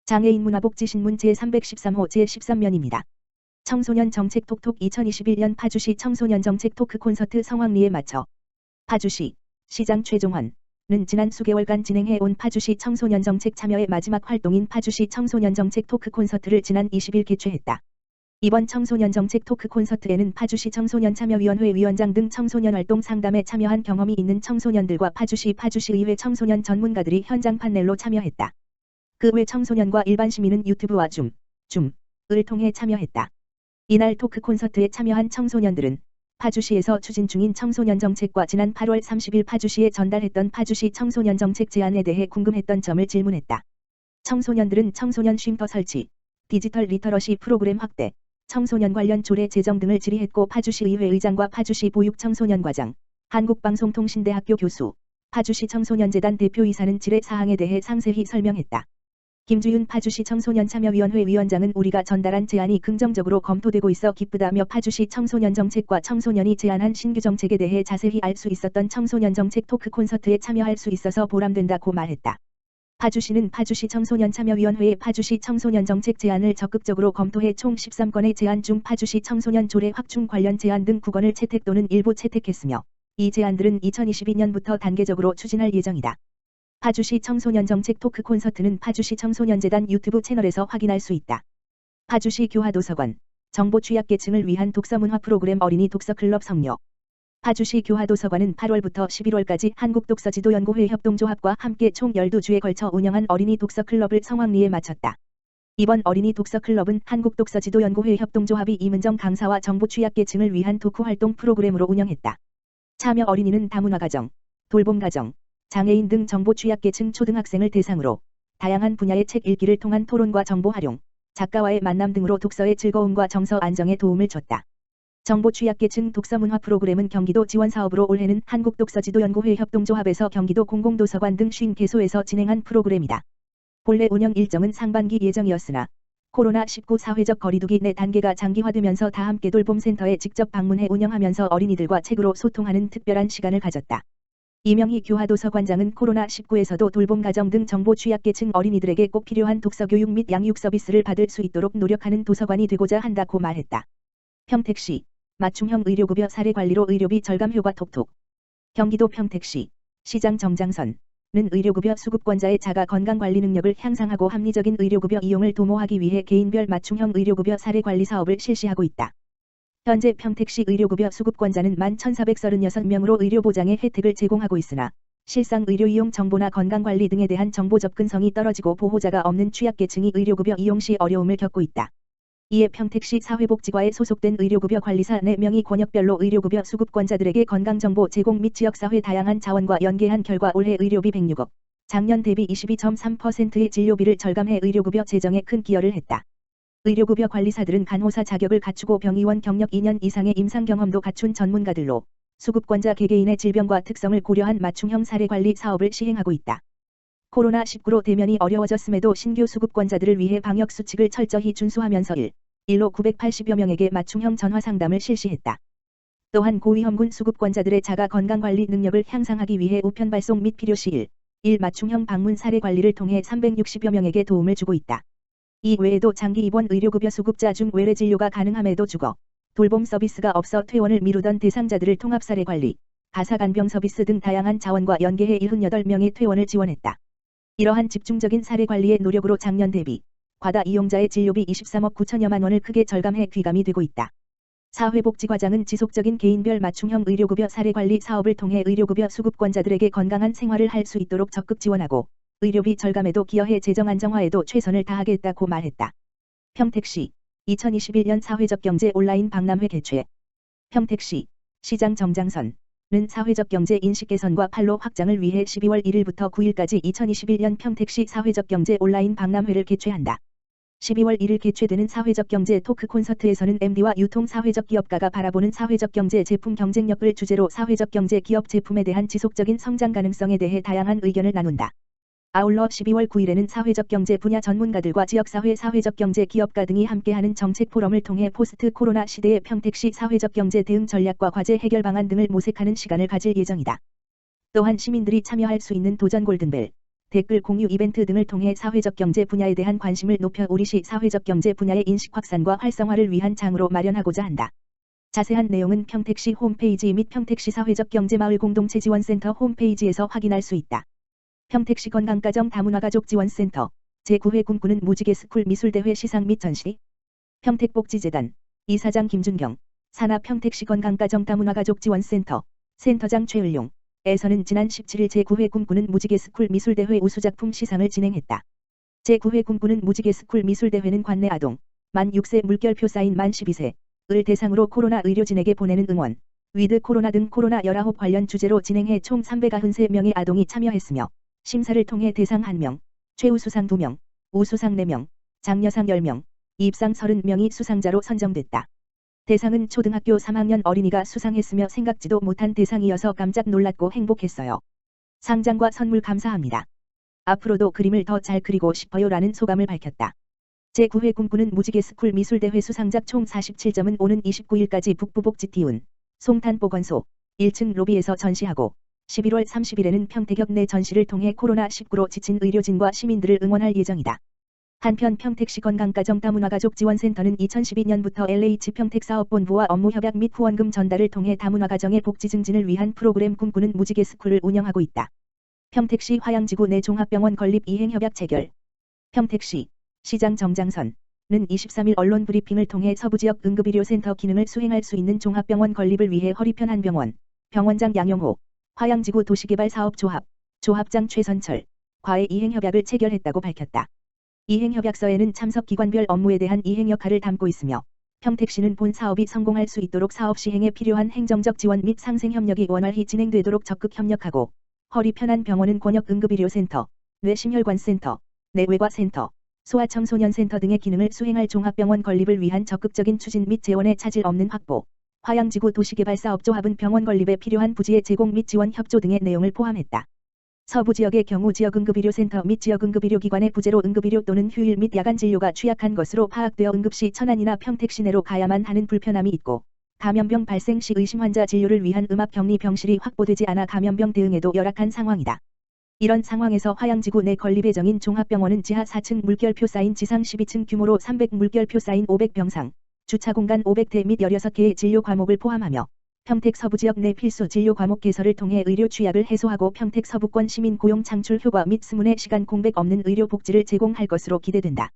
장애인 문화복지신문 제313호 제13면입니다. 청소년 정책 톡톡 2021년 파주시 청소년 정책 토크 콘서트 성황리에 맞춰 파주시 시장 최종헌은 지난 수개월간 진행해온 파주시 청소년 정책 참여의 마지막 활동인 파주시 청소년 정책 토크 콘서트를 지난 20일 개최했다. 이번 청소년 정책 토크 콘서트에는 파주시 청소년 참여위원회 위원장 등 청소년 활동 상담에 참여한 경험이 있는 청소년들과 파주시의회 청소년 전문가들이 현장 판넬로 참여했다. 그 외 청소년과 일반 시민은 유튜브와 줌을 통해 참여했다. 이날 토크 콘서트에 참여한 청소년들은 파주시에서 추진 중인 청소년 정책과 지난 8월 30일 파주시에 전달했던 파주시 청소년 정책 제안에 대해 궁금했던 점을 질문했다. 청소년들은 청소년 쉼터 설치, 디지털 리터러시 프로그램 확대, 청소년 관련 조례 제정 등을 질의했고 파주시의회 의장과 파주시 보육청소년과장, 한국방송통신대학교 교수, 파주시 청소년재단 대표이사는 질의 사항에 대해 상세히 설명했다. 김주윤 파주시 청소년참여위원회 위원장은 우리가 전달한 제안이 긍정적으로 검토되고 있어 기쁘다며 파주시 청소년 정책과 청소년이 제안한 신규 정책에 대해 자세히 알 수 있었던 청소년 정책 토크 콘서트에 참여할 수 있어서 보람된다고 말했다. 파주시는 파주시 청소년참여위원회의 파주시 청소년 정책 제안을 적극적으로 검토해 총 13건의 제안 중 파주시 청소년 조례 확충 관련 제안 등 9건을 채택 또는 일부 채택했으며 이 제안들은 2022년부터 단계적으로 추진할 예정이다. 파주시 청소년 정책 토크 콘서트는 파주시 청소년재단 유튜브 채널에서 확인할 수 있다. 파주시 교화도서관, 정보 취약계층을 위한 독서문화 프로그램 어린이 독서클럽 성료. 파주시 교화도서관은 8월부터 11월까지 한국독서지도연구회 협동조합과 함께 총 12주에 걸쳐 운영한 어린이 독서클럽을 성황리에 마쳤다. 이번 어린이 독서클럽은 한국독서지도연구회 협동조합이 이문정 강사와 정보 취약계층을 위한 독후 활동 프로그램으로 운영했다. 참여 어린이는 다문화가정, 돌봄가정, 장애인 등 정보 취약계층 초등학생을 대상으로 다양한 분야의 책 읽기를 통한 토론과 정보 활용, 작가와의 만남 등으로 독서의 즐거움과 정서 안정에 도움을 줬다. 정보 취약계층 독서문화 프로그램은 경기도 지원사업으로 올해는 한국독서지도연구회 협동조합에서 경기도 공공도서관 등 50개소에서 진행한 프로그램이다. 본래 운영 일정은 상반기 예정이었으나 코로나19 사회적 거리두기 4단계가 장기화되면서 다 함께 돌봄센터에 직접 방문해 운영하면서 어린이들과 책으로 소통하는 특별한 시간을 가졌다. 이명희 교화도서관장은 코로나19에서도 돌봄가정 등 정보 취약계층 어린이들에게 꼭 필요한 독서교육 및 양육 서비스를 받을 수 있도록 노력하는 도서관이 되고자 한다고 말했다. 평택시 맞춤형 의료급여 사례관리로 의료비 절감 효과 톡톡. 경기도 평택시 시장 정장선은 의료급여 수급권자의 자가 건강관리 능력을 향상하고 합리적인 의료급여 이용을 도모하기 위해 개인별 맞춤형 의료급여 사례관리 사업을 실시하고 있다. 현재 평택시 의료급여 수급권자는 11,436명으로 의료보장의 혜택을 제공하고 있으나 실상 의료이용 정보나 건강관리 등에 대한 정보 접근성이 떨어지고 보호자가 없는 취약계층이 의료급여 이용 시 어려움을 겪고 있다. 이에 평택시 사회복지과에 소속된 의료급여 관리사 4명이 권역별로 의료급여 수급권자들에게 건강정보 제공 및 지역사회 다양한 자원과 연계한 결과 올해 의료비 106억, 작년 대비 22.3%의 진료비를 절감해 의료급여 재정에 큰 기여를 했다. 의료급여 관리사들은 간호사 자격을 갖추고 병의원 경력 2년 이상의 임상 경험도 갖춘 전문가들로 수급권자 개개인의 질병과 특성을 고려한 맞춤형 사례관리 사업을 시행하고 있다. 코로나19로 대면이 어려워졌음에도 신규 수급권자들을 위해 방역수칙을 철저히 준수하면서 1로 980여 명에게 맞춤형 전화상담을 실시했다. 또한 고위험군 수급권자들의 자가 건강관리 능력을 향상하기 위해 우편 발송 및 필요시 1 맞춤형 방문 사례관리를 통해 360여 명에게 도움을 주고 있다. 이 외에도 장기 입원 의료급여 수급자 중 외래 진료가 가능함에도 주거, 돌봄 서비스가 없어 퇴원을 미루던 대상자들을 통합사례관리, 가사간병 서비스 등 다양한 자원과 연계해 78명의 퇴원을 지원했다. 이러한 집중적인 사례관리의 노력으로 작년 대비 과다 이용자의 진료비 23억 9천여만 원을 크게 절감해 귀감이 되고 있다. 사회복지과장은 지속적인 개인별 맞춤형 의료급여 사례관리 사업을 통해 의료급여 수급권자들에게 건강한 생활을 할 수 있도록 적극 지원하고 의료비 절감에도 기여해 재정 안정화에도 최선을 다하겠다고 말했다. 평택시 2021년 사회적 경제 온라인 박람회 개최. 평택시 시장 정장선은 사회적 경제 인식 개선과 판로 확장을 위해 12월 1일부터 9일까지 2021년 평택시 사회적 경제 온라인 박람회를 개최한다. 12월 1일 개최되는 사회적 경제 토크 콘서트에서는 MD와 유통 사회적 기업가가 바라보는 사회적 경제 제품 경쟁력을 주제로 사회적 경제 기업 제품에 대한 지속적인 성장 가능성에 대해 다양한 의견을 나눈다. 아울러 12월 9일에는 사회적 경제 분야 전문가들과 지역사회 사회적 경제 기업가 등이 함께하는 정책 포럼을 통해 포스트 코로나 시대의 평택시 사회적 경제 대응 전략과 과제 해결 방안 등을 모색하는 시간을 가질 예정이다. 또한 시민들이 참여할 수 있는 도전 골든벨, 댓글 공유 이벤트 등을 통해 사회적 경제 분야에 대한 관심을 높여 우리시 사회적 경제 분야의 인식 확산과 활성화를 위한 장으로 마련하고자 한다. 자세한 내용은 평택시 홈페이지 및 평택시 사회적 경제마을 공동체 지원센터 홈페이지에서 확인할 수 있다. 평택시 건강가정 다문화가족 지원센터 제9회 꿈꾸는 무지개 스쿨 미술대회 시상 및 전시. 평택복지재단 이사장 김준경, 산하 평택시 건강가정 다문화가족 지원센터 센터장 최을용 에서는 지난 17일 제9회 꿈꾸는 무지개 스쿨 미술대회 우수작품 시상을 진행했다. 제9회 꿈꾸는 무지개 스쿨 미술대회는 관내 아동 만 6세 물결표 사인 만 12세을 대상으로 코로나 의료진에게 보내는 응원, 위드 코로나 등 코로나19 관련 주제로 진행해 총 393명의 아동이 참여했으며 심사를 통해 대상 1명, 최우수상 2명, 우수상 4명, 장려상 10명, 입상 30명이 수상자로 선정됐다. 대상은 초등학교 3학년 어린이가 수상했으며 생각지도 못한 대상이어서 깜짝 놀랐고 행복했어요. 상장과 선물 감사합니다. 앞으로도 그림을 더 잘 그리고 싶어요 라는 소감을 밝혔다. 제9회 꿈꾸는 무지개 스쿨 미술대회 수상작 총 47점은 오는 29일까지 북부복지티운 송탄보건소 1층 로비에서 전시하고 11월 30일에는 평택역 내 전시를 통해 코로나19로 지친 의료진과 시민들을 응원할 예정이다. 한편 평택시 건강가정 다문화가족 지원센터는 2012년부터 LH 평택사업본부와 업무협약 및 후원금 전달을 통해 다문화가정의 복지 증진을 위한 프로그램 꿈꾸는 무지개 스쿨을 운영하고 있다. 평택시 화양지구 내 종합병원 건립 이행협약 체결. 평택시 시장 정장선은 23일 언론 브리핑을 통해 서부지역 응급의료센터 기능을 수행할 수 있는 종합병원 건립을 위해 허리편 한병원, 병원장 양용호, 화양지구 도시개발사업조합, 조합장 최선철, 과의 이행협약을 체결했다고 밝혔다. 이행협약서에는 참석기관별 업무에 대한 이행 역할을 담고 있으며 평택시는 본 사업이 성공할 수 있도록 사업 시행에 필요한 행정적 지원 및 상생 협력이 원활히 진행되도록 적극 협력하고 허리 편한 병원은 권역응급의료센터, 뇌심혈관센터, 내외과센터, 소아청소년센터 등의 기능을 수행할 종합병원 건립을 위한 적극적인 추진 및 재원의 차질 없는 확보, 화양지구 도시개발사업조합은 병원 건립에 필요한 부지의 제공 및 지원 협조 등의 내용을 포함했다. 서부 지역의 경우 지역응급의료센터 및 지역응급의료기관의 부재로 응급의료 또는 휴일 및 야간 진료가 취약한 것으로 파악되어 응급시 천안이나 평택 시내로 가야만 하는 불편함이 있고 감염병 발생 시 의심 환자 진료를 위한 음압격리 병실이 확보되지 않아 감염병 대응에도 열악한 상황이다. 이런 상황에서 화양지구 내 건립 예정인 종합병원은 지하 4층 물결표 쌓인 지상 12층 규모로 300 물결표 쌓인 500병상, 주차 공간 500대 및 16개의 진료 과목을 포함하며 평택 서부지역 내 필수 진료 과목 개설을 통해 의료 취약을 해소하고 평택 서부권 시민 고용 창출 효과 및 스문의 시간 공백 없는 의료 복지를 제공할 것으로 기대된다.